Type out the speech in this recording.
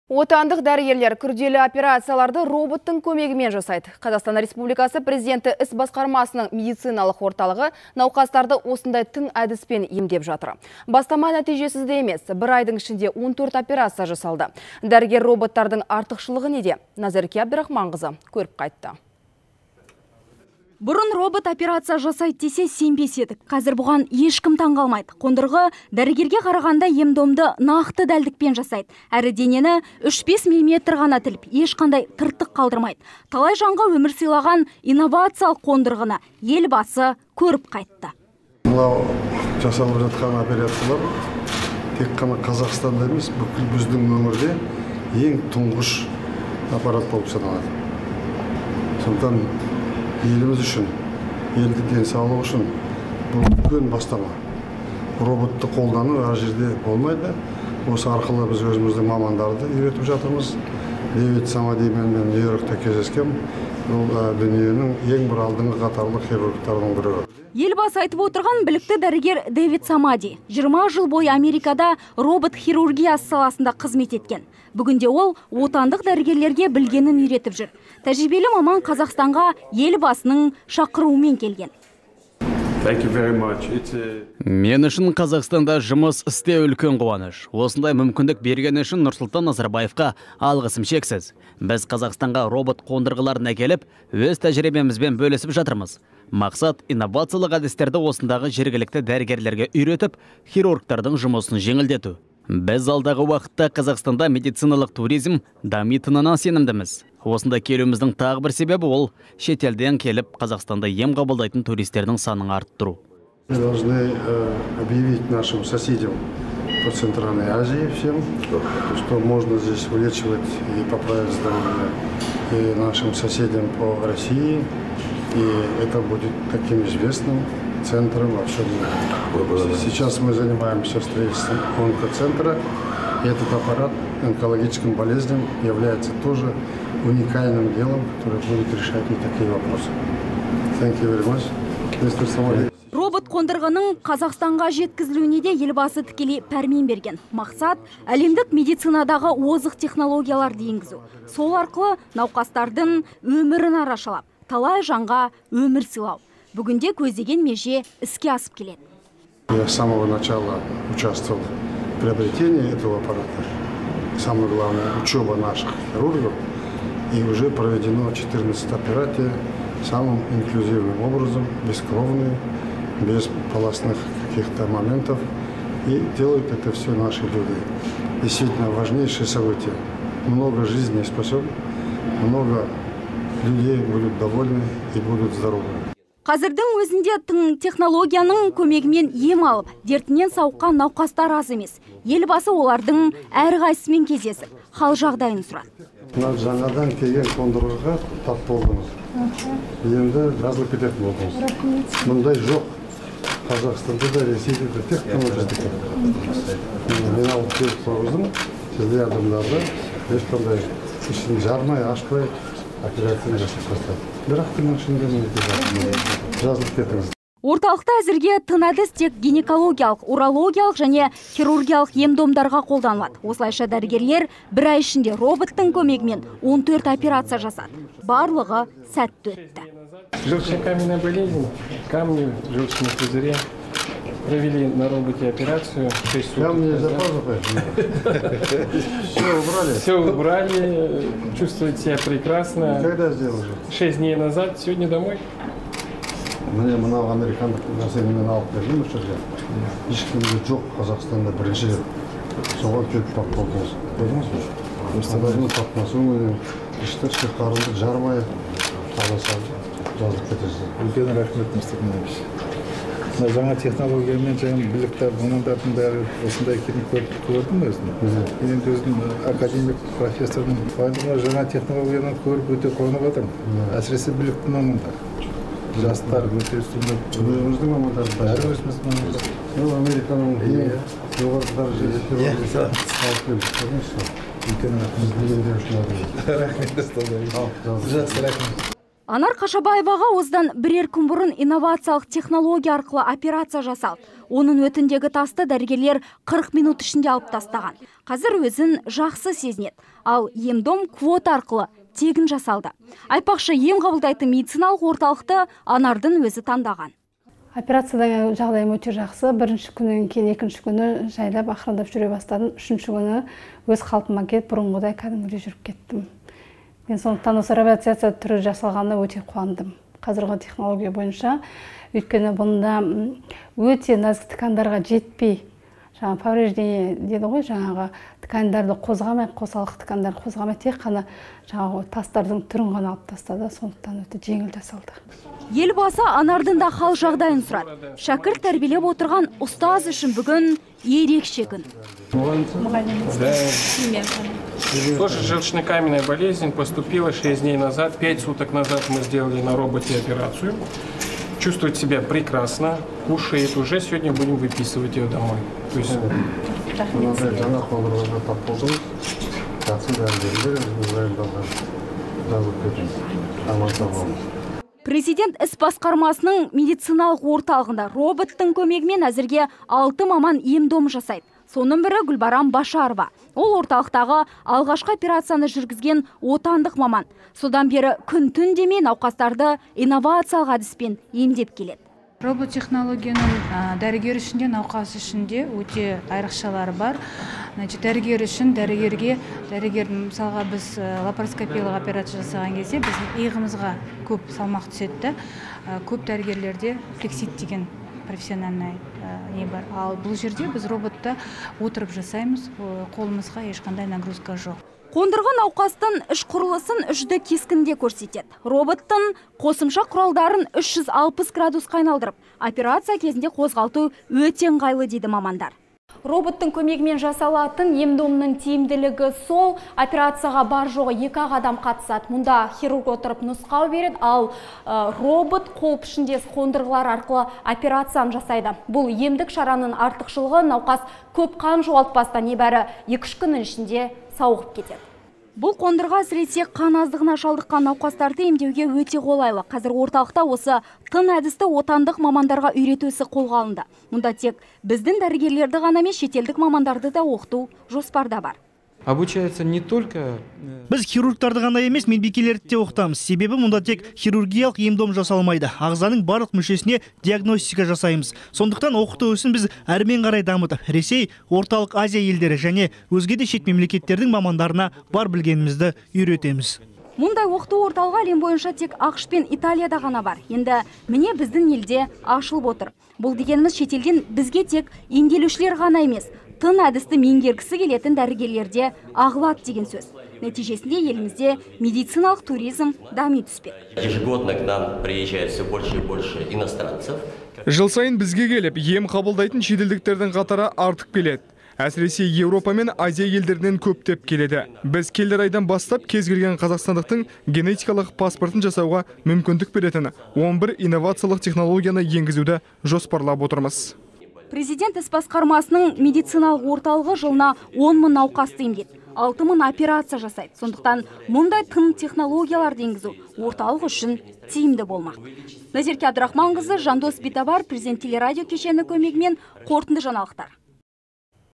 Отандық дәрігерлер күрделі операцияларды роботтың көмегімен жасайды. Қазақстан Республикасы президенті іс басқармасының медициналық орталығы науқастарды осындай тың әдіспен емдеп жатыр. Бастама нәтижесіз де емес, бір айдың ішінде 14 операция жасалды. Дәрігер роботтардың артықшылығы неде? Назерке Абдрахманқызы көріп қайтты. Бұрын робот операция жасайды десе сенбес едік. Қазір бұған ешкім таңғалмайды. Қондырғы дәрігерге қарағанда ем-домды нақты дәлдікпен жасайды. Әрі денені 3-5 мм ғана тіліп, ешқандай тыртық қалдырмайды. Талай жанға өмір сыйлаған инновациялық қондырғыны елбасы көріп қайтты. Мынау жасалып жатқан операциялар тек қана Қазақстанда емес, бүкіл біздің өңірде ең тұңғыш аппарат болып саналады. Сондықтан еліміз үшін, елді денсаулық үшін бұл үлкен бастама. Роботты қолдану әр жерде болмайды. Осы арқылы біз өзіміздің мамандарды үйретіп жатырмыз. Дэвид Самадимен мен Нью-Йоркта кездескем. Бұл дүниенің ең бір алдыңғы қатарлы хирургтардың бірі. Елбасы айтып отырған білікті дәрігер Дэвид Самади 20 жыл бойы Америкада робот хирургиясы саласында қызмет еткен. Бүгінде ол отандық дәрігерлерге білгенін үйретіп жүр. Тәжірибелі маман Қазақстанға елбасының шақыруымен келген. Мен үшін Қазақстанда жұмыс істеу үлкен қуаныш. Осындай мүмкіндік берген үшін Нұрсұлтан Назарбаевқа алғысым шексіз. Біз Қазақстанға робот қондырғыларын әкеліп, өз тәжірибемізбен бөлісіп жатырмыз. Мақсат инновациялық әдістерді осындағы жергілікті дәрігерлерге үйретіп, хирургтардың жұмысын жеңілдету. Біз алдағы уақытта Қазақстанда медициналық туризм дамитынына сенімдіміз. Осында келуіміздің тағы бір себебі ол шетелден келіп Қазақстанда ем қабылдайтын туристердің санын арттыру. Мы должны объявить нашим соседям по Центральной Азии всем, что можно здесь вылечивать и поправить здоровье и нашим соседям по России. И это будет таким известным центром во всем мире. Сейчас мы занимаемся строительством онкоцентра. И этот аппарат онкологическим болезням является тоже уникальным делом, которое будет решать и такие вопросы. Thank you very much, Mr. Samadi. Робот қондырғының Қазақстанға жеткізілуіне де елбасы тікелей пәрмен берген. Мақсат әлемдік медицинадағы озық технологияларды енгізу. Сол арқылы науқастардың өмірін арашалап, талай жанға өмір сыйлау. Бүгінде көздеген меже іске асып келеді. Я с самого начала участвовал в приобретении этого аппарата. Самое главное, учеба наших хирургов. И уже проведено 14 операций самым инклюзивным образом, бескровные, без полостных каких-то моментов. И делают это все наши люди. Действительно важнейшее событие. Много жизней спасет, много людей будут довольны и будут здоровы. Қазірдің өзінде тың технологияның көмегімен ем алып, дертінен сауыққан науқастар аз емес. Елбасы олардың әрқайсысымен кездесіп, хал жағдайын сұрады. Жаңадан келген қондырғыға тап болдыңыз. Енді жазылып кететін болдыңыз. Мұндай жоқ. Қазақстанда да, Ресейде де тек қана біздікі. Мен алып келіп қойдым, сізде адамдарды ешқандай ішін жармай, ашпай операцияны жасап бастады. Бірақ күннің ішінде жазылып кетіңіз. Орталықта әзірге тың әдіс тек гинекологиялық, урологиялық және хирургиялық ем-домдарға қолданылады. Осылайша дәрігерлер бір ай ішінде роботтың көмегімен 14 операция жасады. Барлығы сәтті өтті. Желчно-каменная болезнь, камни в желчном пузыре. Провели на роботе операцию 6 суток. Все убрали? Все убрали, чувствует себя прекрасно. Когда сделали? 6 дней назад, сегодня домой. Мне мынау американдық нәрсемен алып бердім осы жерге. Ешкімде жоқ Қазақстанда бірінші рет. Соған келіп тап болдыңыз. Көрдіңіз бе? Адамның тапмасуымен ішкі қарынды жармай қаласады, жазылып кетесіз. Үлкен рахмет Нұрсұлтан Әбіш. Жаңа технологиямен жаңа білікті мамандардың бәрі осындай екенін көрдім өзім. Мен өзім академик профессордың жаңа технологияны көріп өте қуанып отырмын. Әсіресе білікті мамандар. Жастар өте үстінде. Өзіміздің мамандар. Бәрі өзіміздің мамандар. Американың жоғары дәрежеде хирургия алып келді. Үлкен рахмет. Біз білгендер үшін рахмет. Жақсы рахмет. Анар Қашабаеваға осыдан бірер күн бұрын инновациялық технология арқылы операция жасалды. Оның өтіндегі тасты дәрігерлер 40 минут ішінде алып тастаған. Қазір өзін жақсы сезінеді. Ал ем-дом квота арқылы тегін жасалды. Айтпақшы, ем қабылдайтын медициналық орталықты Анардың өзі таңдаған. Операциядан жағдайым өте жақсы. Бірінші күннен кейін екінші күні жайлап ақырындап жүре бастадым. Үшінші күні өз қалпыма келіп, бұрынғыдай кәдімгідей жүріп кеттім. Мен сондықтан осы реабилитация түрі жасалғанда өте қуандым. Қазіргі технология бойынша, өйткені бұнда өте нәзік ткандарға жетпей, жаңа повреждение дейді ғой, жаңағы ткандарды қозғамай, қосалық ткандарды қозғамай, тек қана жаңағы тастардың түрін ғана алып тастады, сондықтан өте жеңіл жасалды. Елбасы Анардың да хал жағдайын сұрады. Шәкірт тәрбиелеп отырған ұстаз үшін бүгін ерекше күн. Тоже желчно-каменная болезнь поступила 6 дней назад. 5 суток назад мы сделали на роботе операцию. Чувствует себя прекрасно, кушает. Уже сегодня будем выписывать ее домой. То есть... Президент іс басқармасының медициналық орталығында роботтың көмегімен әзірге 6 маман ем-дом жасайды. Соның бірі Гүлбарам Башарова. Ол орталықтағы алғашқы операцияны жүргізген отандық маман. Содан бері күн-түн демей науқастарды инновациялық әдіспен емдеп келеді. Робот технологияның дәрігер ішінде, науқас ішінде өте айрықшалары бар. Дәрігер үшін дәрігер мысалға біз лапароскопиялық операция жасаған кезде біздің иығымызға көп салмақ түседі. Көп дәрігерлерде флексит деген профессиональный не бар. Ал бұл жерде біз роботта отырып жасаймыз, қолымызға ешқандай нагрузка жоқ. Қондырғы науқастың іш құрылысын үшді кескінде көрсетеді. Роботтың қосымша құралдарын 360 градусқа айналдырып, операция кезінде қозғалту өте ыңғайлы дейді мамандар. Роботтың көмегімен жасалатын ем-домның тиімділігі сол, операцияға бар жоғы 2 адам қатысады. Мұнда хирург отырып нұсқау береді, ал робот қол пішіндес қондырғылар арқылы операцияны жасайды. Бұл емдік шараның артықшылығы науқас көп қан жоғалтпастан небәрі 2 күннің ішінде сауығып кетеді. Бұл қондырға әсіресе қан аздығына шалдыққан науқастарды емдеуге өте қолайлы. Қазір орталықта осы тың әдісті отандық мамандарға үйрету ісі қолға алынды. Мұнда тек біздің дәрігерлерді ғана емес, шетелдік мамандарды да оқыту жоспарда бар. Обучается не только... Біз хирургтарды ғана емес, медбикелерді де оқытамыз. Себебі мұнда тек хирургиялық ем-дом жасалмайды. Ағзаның барлық мүшесіне диагностика жасаймыз. Сондықтан оқыту ісін біз әрмен қарай дамытып, Ресей, орталық Азия елдері және өзге де шет мемлекеттердің мамандарына бар білгенімізді үйретеміз. Мұндай оқыту орталығы әлем бойынша тек ақш пен Италияда ғана бар. Енді міне біздің елде ашылып отыр. Бұл дегеніміз шетелден бізге тек емделушілер ғана емес, тың әдісті меңгергісі келетін дәрігерлерде ағылады деген сөз. Нәтижесінде елімізде медициналық туризм дами түспек. Ежегодно к нам приезжает все больше и больше иностранцев. Жыл сайын бізге келіп, ем қабылдайтын шетелдіктердің қатары артып келеді. Әсіресе Еуропа мен Азия елдерінен көптеп келеді. Біз келер айдан бастап кез келген қазақстандықтың генетикалық паспортын жасауға мүмкіндік беретін 11 инновациялық технологияны енгізуді жоспарлап отырмыз. Президент іс басқармасының медициналық орталығы жылына 10 мың науқасты емдейді, 6 мың операция жасайды. Сондықтан мұндай тың технологияларды енгізу орталық үшін тиімді болмақ. Назерке Абдрахманқызы, Жандос Битабар, Президент телерадио кешені көмегімен қорытынды жаңалықтар.